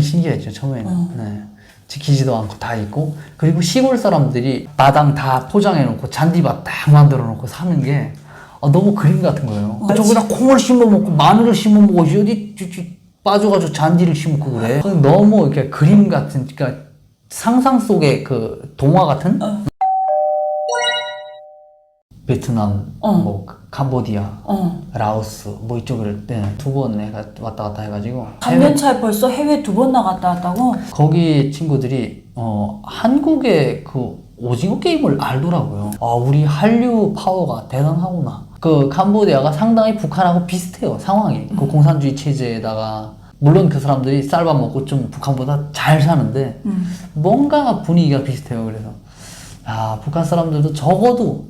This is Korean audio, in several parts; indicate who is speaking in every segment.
Speaker 1: 신기했죠, 처음에는. 네. 지키지도 않고 다 있고, 그리고 시골 사람들이 마당 다 포장해놓고 잔디밭 딱 만들어놓고 사는 게 너무 그림 같은 거예요. 저기다 콩을 심어먹고 마늘을 심어먹고 어디 빠져가지고 잔디를 심고 그래. 너무 이렇게 그림 같은, 그러니까 상상 속의 그 동화 같은? 베트남, 뭐 캄보디아, 라오스, 뭐 이쪽을 두 번 내가 왔다 갔다 해가지고
Speaker 2: 3년 차에 벌써 해외 2번 나갔다 왔다고?
Speaker 1: 거기 친구들이 한국의 그 오징어 게임을 알더라고요. 우리 한류 파워가 대단하구나. 그 캄보디아가 상당히 북한하고 비슷해요, 상황이. 그 공산주의 체제에다가 물론 그 사람들이 쌀밥 먹고 좀 북한보다 잘 사는데 뭔가 분위기가 비슷해요. 그래서 북한 사람들도 적어도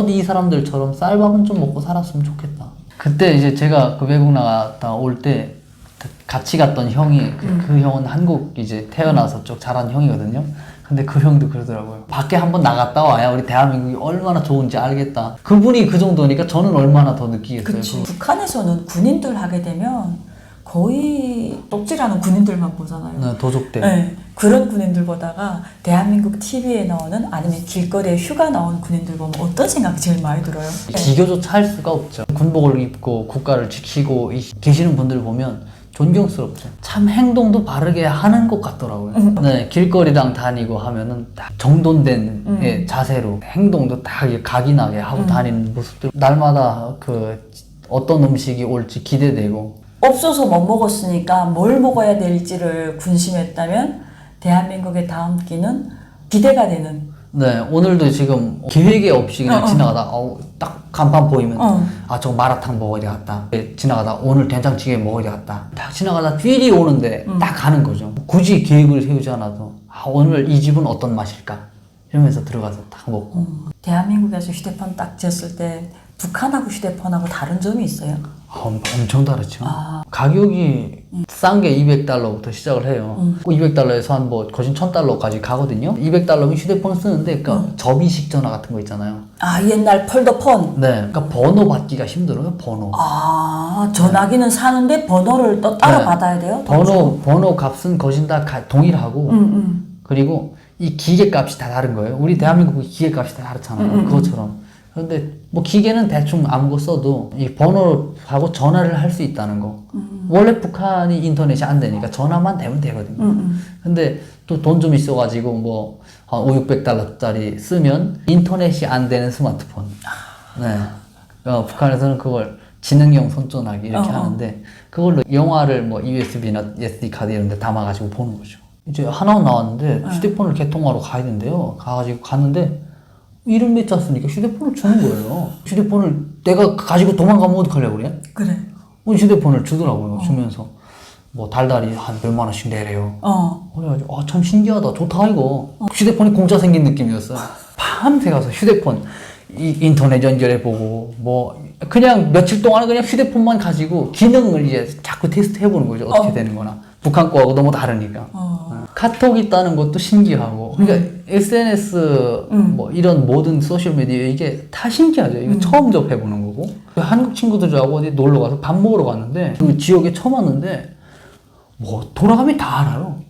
Speaker 1: 이 사람들처럼 쌀밥은 좀 먹고 살았으면 좋겠다. 그때 이제 제가 그 외국 나갔다 올 때 같이 갔던 형이 그 형은 한국 이제 태어나서 쭉 자란 형이거든요. 근데 그 형도 그러더라고요. 밖에 한번 나갔다 와야 우리 대한민국이 얼마나 좋은지 알겠다. 그분이 그 정도니까 저는 얼마나 더 느끼겠어요.
Speaker 2: 그치. 북한에서는 군인들 하게 되면 거의 똑질하는 군인들만 보잖아요.
Speaker 1: 네, 도적대.
Speaker 2: 네, 그런 군인들 보다가 대한민국 TV에 나오는 아니면 길거리에 휴가 나온 군인들 보면 어떤 생각이 제일 많이 들어요?
Speaker 1: 비교조차 할 수가 없죠. 군복을 입고 국가를 지키고 계시는 분들 보면 존경스럽죠. 참 행동도 바르게 하는 것 같더라고요. 네, 길거리랑 다니고 하면은 딱 정돈된 자세로 행동도 딱 각인하게 하고 다니는 모습들. 날마다 그 어떤 음식이 올지 기대되고.
Speaker 2: 없어서 못 먹었으니까 뭘 먹어야 될지를 군심했다면 대한민국의 다음 끼는 기대가 되는.
Speaker 1: 네, 오늘도 지금 계획이 없이 그냥 지나가다 딱 간판 보이면 저 마라탕 먹어야 되겠다. 지나가다 오늘 된장찌개 먹어야 되겠다. 딱 지나가다 필이 오는데 딱 가는 거죠. 굳이 계획을 세우지 않아도 오늘 이 집은 어떤 맛일까? 이러면서 들어가서 딱 먹고.
Speaker 2: 대한민국에서 휴대폰 딱 지었을 때 북한하고 휴대폰하고 다른 점이 있어요?
Speaker 1: 엄청 다르죠. 가격이 싼 게 200달러부터 시작을 해요. 200달러에서 한 뭐 거진 1000달러까지 가거든요. 200달러면 휴대폰 쓰는데 그러니까 접이식 전화 같은 거 있잖아요.
Speaker 2: 옛날 폴더폰.
Speaker 1: 네, 그러니까 번호 받기가 힘들어요. 번호.
Speaker 2: 전화기는 사는데 번호를 또 따로 받아야 돼요?
Speaker 1: 번호 값은 거진 다 동일하고 그리고 이 기계 값이 다 다른 거예요. 우리 대한민국 기계 값이 다 다르잖아요. 그것처럼. 그런데 뭐 기계는 대충 아무 거 써도 이 번호하고 전화를 할 수 있다는 거. 원래 북한이 인터넷이 안 되니까 전화만 되면 되거든요. 근데 또 돈 좀 있어가지고 뭐 한 500~600달러짜리 쓰면 인터넷이 안 되는 스마트폰. 네. 북한에서는 그걸 지능형 손전화기 이렇게 하는데 그걸로 영화를 뭐 USB나 SD 카드 이런 데 담아가지고 보는 거죠. 이제 하나 나왔는데 휴대폰을 개통하러 가야 된대요. 가가지고 갔는데 이름 몇 자 쓰니까 휴대폰을 주는 거예요. 휴대폰을 내가 가지고 도망가면 어떡하려고 그래?
Speaker 2: 그래.
Speaker 1: 휴대폰을 주더라고요. 주면서 뭐 달달이 한 몇만 원씩 내래요. 그래가지고 참 신기하다. 좋다 이거. 휴대폰이 공짜 생긴 느낌이었어요. 밤새 가서 휴대폰 인터넷 연결해보고 뭐 그냥 며칠 동안 그냥 휴대폰만 가지고 기능을 이제 자꾸 테스트 해보는 거죠. 어떻게 되는 거나. 북한 거하고 너무 다르니까. 카톡 있다는 것도 신기하고. 그러니까 SNS 뭐 이런 모든 소셜미디어 이게 다 신기하죠. 이거 처음 접해보는 거고. 한국 친구들하고 어디 놀러 가서 밥 먹으러 갔는데 그 지역에 처음 왔는데 뭐 돌아가면 다 알아요.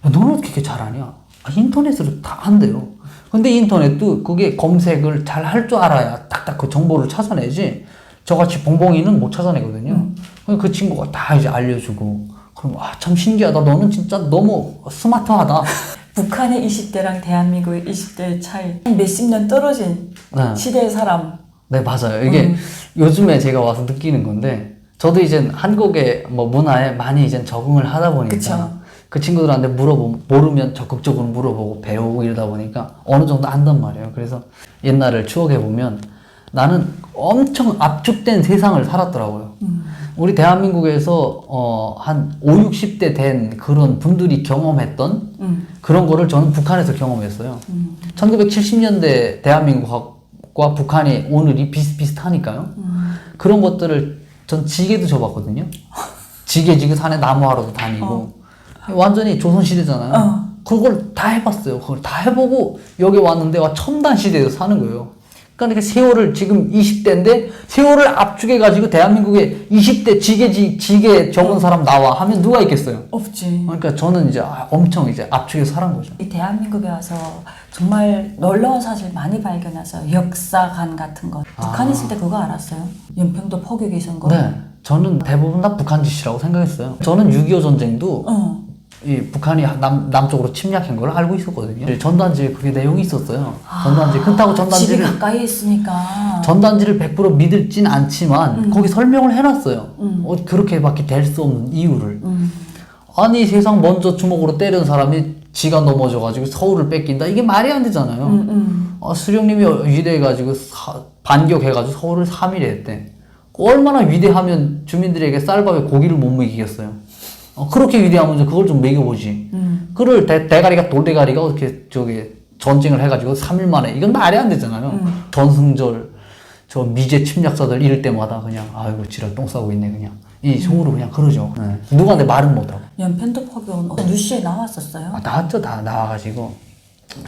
Speaker 1: 야, 너는 어떻게 이렇게 잘하냐? 인터넷으로 다 한대요. 근데 인터넷도 그게 검색을 잘 할 줄 알아야 딱딱 그 정보를 찾아내지 저같이 봉봉이는 못 찾아내거든요. 그 친구가 다 이제 알려주고 그럼 참 신기하다. 너는 진짜 너무 스마트하다.
Speaker 2: 북한의 20대랑 대한민국의 20대의 차이. 몇십 년 떨어진 시대의 사람.
Speaker 1: 네, 맞아요. 이게 요즘에 제가 와서 느끼는 건데 저도 이제 한국의 뭐 문화에 많이 이제 적응을 하다 보니까
Speaker 2: 그쵸.
Speaker 1: 그 친구들한테 모르면 적극적으로 물어보고 배우고 이러다 보니까 어느 정도 안단 말이에요. 그래서 옛날을 추억해보면 나는 엄청 압축된 세상을 살았더라고요. 우리 대한민국에서 한 5, 60대 된 그런 분들이 경험했던 그런 거를 저는 북한에서 경험했어요. 1970년대 대한민국과 북한의 오늘이 비슷비슷하니까요. 그런 것들을 전 지게도 져봤거든요. 지게 산에 나무하러도 다니고 완전히 조선시대잖아요. 그걸 다 해봤어요. 그걸 다 해보고 여기 왔는데 첨단 시대에서 사는 거예요. 그러니까 세월을 지금 20대인데 세월을 압축해가지고 대한민국에 20대 지게 적은 사람 나와 하면 누가 있겠어요?
Speaker 2: 없지.
Speaker 1: 그러니까 저는 이제 엄청 이제 압축해서 살은 거죠.
Speaker 2: 이 대한민국에 와서 정말 놀라운 사실 많이 발견해서 역사관 같은 거. 북한에 있을 때 그거 알았어요? 연평도 포격이 있은 거?
Speaker 1: 네. 저는 대부분 다 북한 짓이라고 생각했어요. 저는 6.25 전쟁도 이 북한이 남쪽으로 침략한 걸 알고 있었거든요. 전단지에 그게 내용이 있었어요. 전단지 그렇다고
Speaker 2: 집이
Speaker 1: 전단지를
Speaker 2: 가까이 있으니까.
Speaker 1: 전단지를 100% 믿을진 않지만 거기 설명을 해놨어요. 그렇게밖에 될 수 없는 이유를. 아니 세상 먼저 주먹으로 때리는 사람이 지가 넘어져가지고 서울을 뺏긴다. 이게 말이 안 되잖아요. 수령님이 위대해가지고 반격해가지고 서울을 3일에 했대. 얼마나 위대하면 주민들에게 쌀밥에 고기를 못 먹이겠어요. 그렇게 위대하면 그걸 좀 먹여보지. 그를 대가리가 돌대가리가 어떻게 전쟁을 해가지고 3일 만에 이건 말이 안 되잖아요. 전승절 저 미제 침략자들 이럴 때마다 그냥 아이고 지랄 똥 싸고 있네 그냥 이 속으로 그냥 그러죠. 네. 누구한테 말은 못하고.
Speaker 2: 연평도 포격은 뉴스에 나왔었어요?
Speaker 1: 나왔죠. 다 나와가지고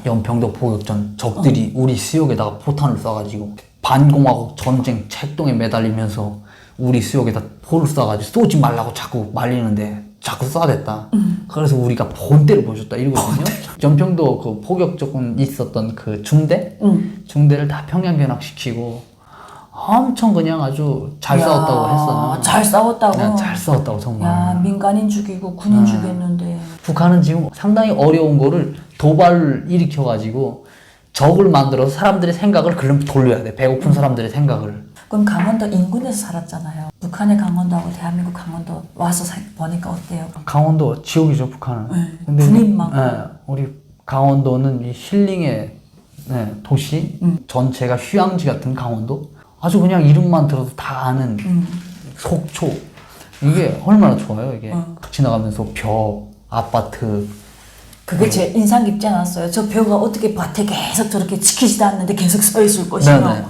Speaker 1: 연평도 포격전 적들이 우리 수역에다가 포탄을 쏴가지고 반공화국 전쟁 책동에 매달리면서 우리 수역에다 포를 쏴가지고 쏘지 말라고 자꾸 말리는데 자꾸 쏴댔다. 그래서 우리가 본때를 보여줬다 이러거든요. 연평도 그 포격 조금 있었던 그 중대를 다 평양 변학시키고 엄청 그냥 아주 잘 싸웠다고 했어요.
Speaker 2: 잘 싸웠다고?
Speaker 1: 네, 잘 싸웠다고 정말.
Speaker 2: 야, 민간인 죽이고 군인 죽였는데.
Speaker 1: 북한은 지금 상당히 어려운 거를 도발을 일으켜가지고 적을 만들어서 사람들의 생각을 글로 돌려야 돼. 배고픈 사람들의 생각을.
Speaker 2: 그럼 강원도 인근에서 살았잖아요. 북한의 강원도하고 대한민국 강원도 와서 보니까 어때요?
Speaker 1: 강원도 지옥이죠, 북한은.
Speaker 2: 네,
Speaker 1: 근데
Speaker 2: 군인 많고.
Speaker 1: 우리 강원도는 이 힐링의 도시 전체가 휴양지 같은 강원도. 아주 그냥 이름만 들어도 다 아는 속초. 이게 얼마나 좋아요, 이게. 지나가면서 벽, 아파트.
Speaker 2: 그게 제 인상 깊지 않았어요. 저 벽가 어떻게 밭에 계속 저렇게 지키지도 않는데 계속 서 있을 것이며.
Speaker 1: 네네.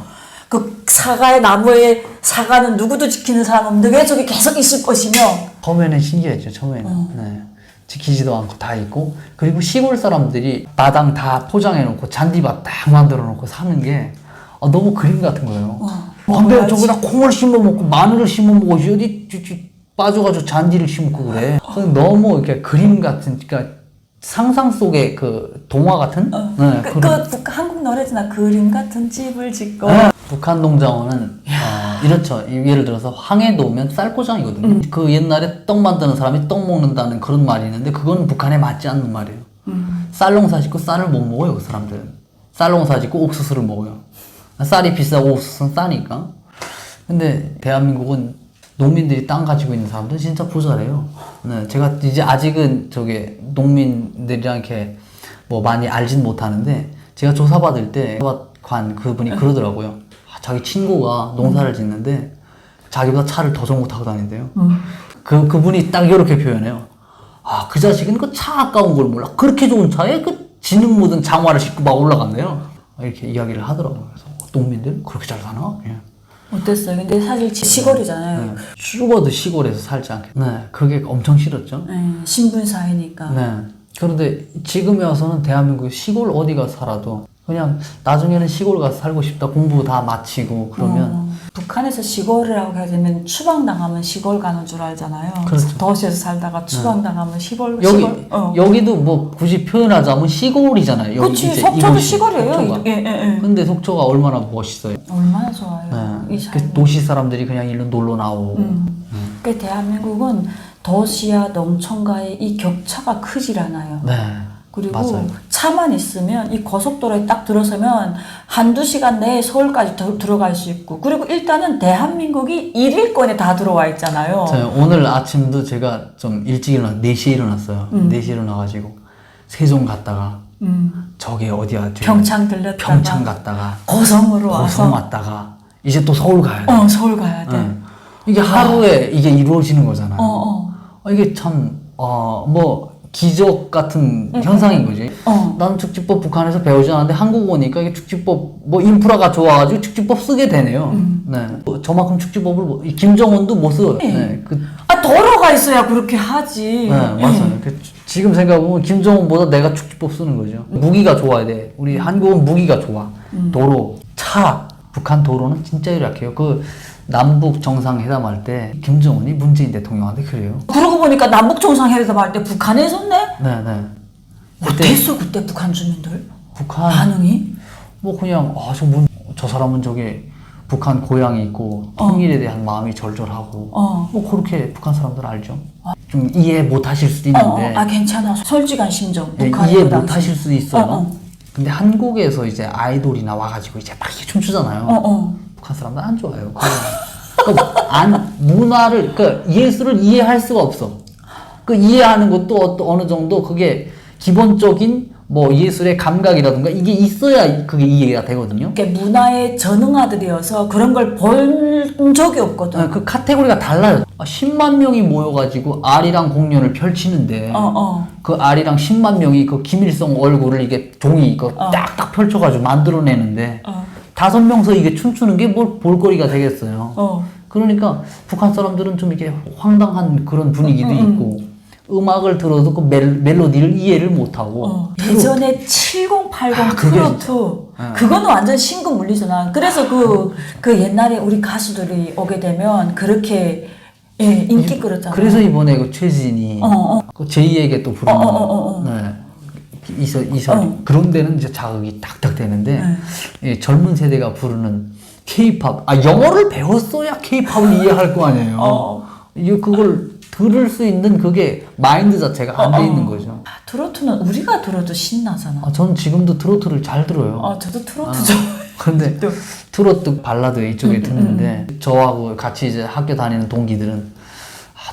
Speaker 2: 그 사과의 나무에 사과는 누구도 지키는 사람 없는데 왜 저기 계속 있을 것이며.
Speaker 1: 처음에는 신기했죠, 처음에는. 네. 지키지도 않고 다 있고. 그리고 시골 사람들이 마당 다 포장해놓고 잔디밭 딱 만들어놓고 사는 게 너무 그림 같은 거예요. 근데 저기다 콩을 심어 먹고 마늘을 심어 먹고 어디 빠져가지고 잔디를 심고 그래. 너무 이렇게 그림 같은, 그러니까 상상 속의 그 동화 같은? 네,
Speaker 2: 한국 노래잖아. 그림 같은 집을 짓고.
Speaker 1: 북한 농장원은 이렇죠. 예를 들어서 황해도면 쌀포장이거든요. 그 옛날에 떡 만드는 사람이 떡 먹는다는 그런 말이 있는데 그건 북한에 맞지 않는 말이에요. 쌀 농사 짓고 쌀을 못 먹어요, 그 사람들은. 쌀 농사 짓고 옥수수를 먹어요. 쌀이 비싸고 옥수수는 싸니까. 근데 대한민국은 농민들이 땅 가지고 있는 사람들은 진짜 부자래요. 네, 제가 이제 아직은 농민들이랑 이렇게 뭐 많이 알진 못하는데 제가 조사받을 때 관 그분이 그러더라고요. 자기 친구가 농사를 짓는데 자기보다 차를 더 좋은 거 타고 다닌대요. 그분이 딱 이렇게 표현해요. 그 자식은 그 차 아까운 걸 몰라. 그렇게 좋은 차에 그 진흙 묻은 장화를 신고 막 올라간대요. 이렇게 이야기를 하더라고요. 그래서 농민들 그렇게 잘 사나? 예.
Speaker 2: 어땠어요? 근데 사실 시골이잖아요.
Speaker 1: 죽어도 시골에서 살지 않겠. 네, 그게 엄청 싫었죠.
Speaker 2: 신분사회니까.
Speaker 1: 네. 그런데 지금에 와서는 대한민국 시골 어디가 살아도 그냥 나중에는 시골 가서 살고 싶다. 공부 다 마치고 그러면.
Speaker 2: 북한에서 시골이라고 해야 되면 추방당하면 시골 가는 줄 알잖아요.
Speaker 1: 그렇죠.
Speaker 2: 도시에서 살다가 추방당하면 시골.
Speaker 1: 여기도 뭐 굳이 표현하자면 시골이잖아요.
Speaker 2: 그렇지. 속초도 시골이에요.
Speaker 1: 근데 속초가 얼마나 멋있어요.
Speaker 2: 얼마나 좋아요.
Speaker 1: 네. 도시 사람들이 그냥 일로 놀러 나오고.
Speaker 2: 그 대한민국은 도시와 농촌과의 이 격차가 크질 않아요.
Speaker 1: 네.
Speaker 2: 그리고
Speaker 1: 맞아요.
Speaker 2: 차만 있으면 이 고속도로에 딱 들어서면 한두 시간 내에 서울까지 들어갈 수 있고, 그리고 일단은 대한민국이 1일권에 다 들어와 있잖아요.
Speaker 1: 오늘 아침도 제가 좀 일찍 4시에 일어났어요. 4시에 일어나가지고 세종 갔다가 저기 어디야?
Speaker 2: 평창 들렸다가
Speaker 1: 평창 갔다가
Speaker 2: 고성으로
Speaker 1: 고성 왔다가 이제 또 서울 가야 돼.
Speaker 2: 서울 가야 돼.
Speaker 1: 이게 하루에 이게 이루어지는 거잖아요. 이게 참 뭐 기적 같은 현상인 거지. 나는 축지법 북한에서 배우지 않았는데 한국 오니까 이게 축지법 뭐 인프라가 좋아가지고 축지법 쓰게 되네요. 네. 저만큼 축지법을 김정은도 못 써요. 네.
Speaker 2: 도로가 있어야 그렇게 하지.
Speaker 1: 네, 맞아요. 지금 생각해보면 김정은보다 내가 축지법 쓰는 거죠. 무기가 좋아야 돼. 우리 한국은 무기가 좋아. 도로, 차, 북한 도로는 진짜 열악해요. 그 남북 정상회담 할 때 김정은이 문재인 대통령한테 그래요.
Speaker 2: 그러고 보니까 남북 정상회담 할 때 북한에 있었네?
Speaker 1: 네네.
Speaker 2: 어땠어 그때 북한 주민들?
Speaker 1: 북한
Speaker 2: 반응이?
Speaker 1: 뭐 그냥 저 사람은 저게 북한 고향이 있고 통일에 대한 마음이 절절하고 뭐 그렇게 북한 사람들 알죠. 좀 이해 못 하실 수도 있는데
Speaker 2: 괜찮아. 솔직한 심정.
Speaker 1: 예,
Speaker 2: 북한에
Speaker 1: 이해
Speaker 2: 그
Speaker 1: 못
Speaker 2: 당시.
Speaker 1: 하실 수도 있어요. 근데 한국에서 이제 아이돌이나 와가지고 이제 막 이렇게 춤추잖아요. 북한 사람들 안 좋아해요. 문화를, 예술을 이해할 수가 없어. 그 이해하는 것도 어느 정도 그게 기본적인 뭐 예술의 감각이라든가 이게 있어야 그게 이해가 되거든요.
Speaker 2: 그러니까 문화에 전응아들이어서 그런 걸 본 적이 없거든.
Speaker 1: 그 카테고리가 달라요. 10만 명이 모여가지고 아리랑 공연을 펼치는데 그 아리랑 10만 명이 그 김일성 얼굴을 이게 종이 이거 딱딱 펼쳐가지고 만들어내는데 5명서 이게 춤추는 게 뭘 볼거리가 되겠어요. 그러니까 북한 사람들은 좀 이게 황당한 그런 분위기도 있고 음악을 들어도 그 멜로디를 이해를 못하고
Speaker 2: 예전에 7080 트로트 그거는 완전 신금 물리잖아. 그래서 그 옛날에 우리 가수들이 오게 되면 그렇게 인기 끌었잖아.
Speaker 1: 그래서 이번에 그 최진이 그 제2에게 또 부르는 그런 데는 이제 자극이 딱딱 되는데 젊은 세대가 부르는 K-팝 영어를 배웠어야 K-팝을 이해할 거 아니에요. 그걸 들을 수 있는 그게 마인드 자체가 안 돼 있는 거죠.
Speaker 2: 트로트는 우리가 들어도 신나잖아.
Speaker 1: 저는 지금도 트로트를 잘 들어요.
Speaker 2: 저도 트로트 좋아해요.
Speaker 1: 근데 트로트 발라드 이쪽에 듣는데 저하고 같이 이제 학교 다니는 동기들은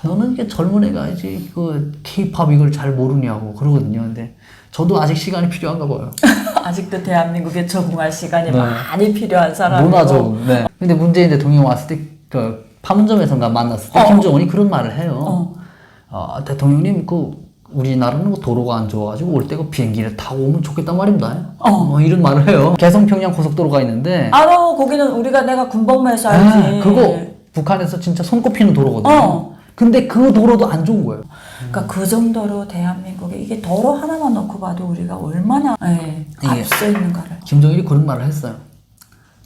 Speaker 1: 너는 이게 젊은 애가 이제 그 K-팝 이걸 잘 모르냐고 그러거든요. 근데 저도 아직 시간이 필요한가 봐요.
Speaker 2: 아직도 대한민국에 적응할 시간이 많이 필요한 사람이고.
Speaker 1: 문화 적응. 네. 근데 문재인 대통령 왔을 때 판문점에서인가 만났을 때 김정은이 그런 말을 해요. 대통령님 우리나라는 도로가 안 좋아가지고 올 때 그 비행기를 타고 오면 좋겠단 말입니다. 이런 말을 해요. 개성평양 고속도로가 있는데
Speaker 2: 거기는 내가 군복무해서 알지.
Speaker 1: 그거 북한에서 진짜 손꼽히는 도로거든요. 근데 그 도로도 안 좋은 거예요.
Speaker 2: 그러니까 그 정도로 대한민국에 이게 도로 하나만 놓고 봐도 우리가 얼마나 앞서 있는가를.
Speaker 1: 김정일이 그런 말을 했어요.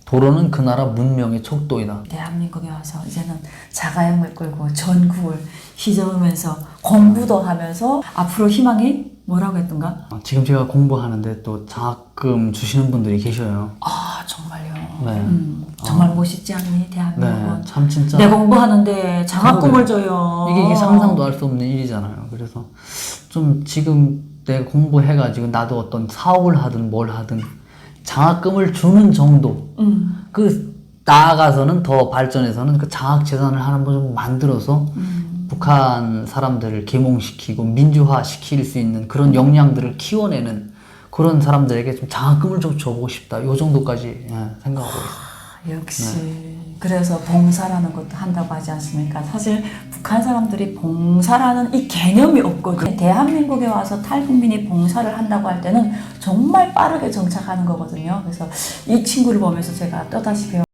Speaker 1: 도로는 그 나라 문명의 척도이다.
Speaker 2: 대한민국에 와서 이제는 자가용을 끌고 전국을 휘저으면서 공부도 하면서 앞으로 희망이 뭐라고 했던가?
Speaker 1: 지금 제가 공부하는데 또 장학금 주시는 분들이 계셔요.
Speaker 2: 정말요?
Speaker 1: 네.
Speaker 2: 정말 멋있지 않니 대한민국은?
Speaker 1: 네, 참 진짜.
Speaker 2: 내 공부하는데 장학금을 줘요.
Speaker 1: 이게 상상도 할 수 없는 일이잖아요. 그래서 좀 지금 내가 공부해가지고 나도 어떤 사업을 하든 뭘 하든 장학금을 주는 정도. 나아가서는 더 발전해서는 그 장학재단을 하나 좀 만들어서 북한 사람들을 계몽시키고 민주화시킬 수 있는 그런 역량들을 키워내는 그런 사람들에게 좀 장학금을 좀 줘보고 싶다. 요 정도까지 생각하고 있어요.
Speaker 2: 역시. 그래서 봉사라는 것도 한다고 하지 않습니까? 사실 북한 사람들이 봉사라는 이 개념이 없거든요. 대한민국에 와서 탈북민이 봉사를 한다고 할 때는 정말 빠르게 정착하는 거거든요. 그래서 이 친구를 보면서 제가 또다시 배워